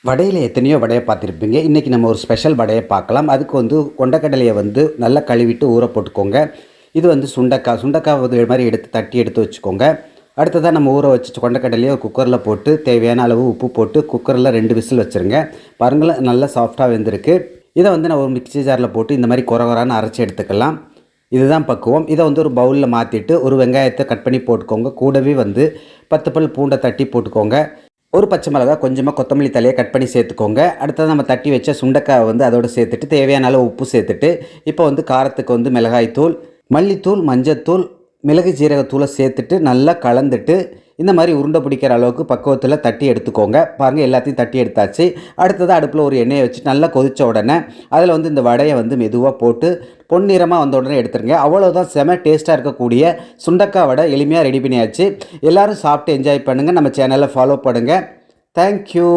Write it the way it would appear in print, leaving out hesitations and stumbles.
வடையில் எத்தனையோ வடையை பார்த்துருப்பீங்க. இன்றைக்கி நம்ம ஒரு ஸ்பெஷல் வடையை பார்க்கலாம். அதுக்கு கொண்டக்கடலையை நல்லா கழுவிட்டு ஊற போட்டுக்கோங்க. இது சுண்டைக்காய். சுண்டைக்காய் இது மாதிரி தட்டி எடுத்து வச்சுக்கோங்க. அடுத்ததாக நம்ம ஊற வச்சு கொண்டக்கடலையை குக்கரில் போட்டு தேவையான அளவு உப்பு போட்டு குக்கரில் 2 விசில் வச்சுருங்க. பாருங்களேன், நல்லா சாஃப்டாக வெந்திருக்கு. இதை நான் ஒரு மிக்ஸி ஜாரில் போட்டு இந்த மாதிரி குறகுறான்னு அரைச்சி எடுத்துக்கலாம். இதுதான் பக்குவம். இதை ஒரு பவுலில் மாற்றிட்டு ஒரு வெங்காயத்தை கட் பண்ணி போட்டுக்கோங்க. கூடவே 10 பல் பூண்டை தட்டி போட்டுக்கோங்க. ஒரு பச்சை மிளகாய், கொஞ்சமாக கொத்தமல்லி தலையை கட் பண்ணி சேர்த்துக்கோங்க. அடுத்தது நம்ம தட்டி வச்ச சுண்டைக்காய் அதோடு சேர்த்துட்டு தேவையான அளவு உப்பு சேர்த்துட்டு இப்போ காரத்துக்கு மிளகாய்த்தூள், மல்லித்தூள், மஞ்சத்தூள், மிளகு ஜீரகத்தூளை சேர்த்துட்டு நல்லா கலந்துட்டு இந்த மாதிரி உருண்டை பிடிக்கிற அளவுக்கு பக்குவத்தில் தட்டி எடுத்துக்கோங்க. பாருங்கள், எல்லாத்தையும் தட்டி எடுத்தாச்சு. அடுத்தது அடுப்பில் ஒரு எண்ணெயை வச்சு நல்லா கொதித்த உடனே அதில் இந்த வடையை மெதுவாக போட்டு பொன்னிறமாக வந்த உடனே எடுத்துருங்க. அவ்வளோதான், செம டேஸ்ட்டாக இருக்கக்கூடிய சுண்டைக்காய் வடை எளிமையாக ரெடி பண்ணியாச்சு. எல்லோரும் சாப்பிட்டு என்ஜாய் பண்ணுங்கள். நம்ம சேனலை ஃபாலோ பண்ணுங்கள். தேங்க்யூ.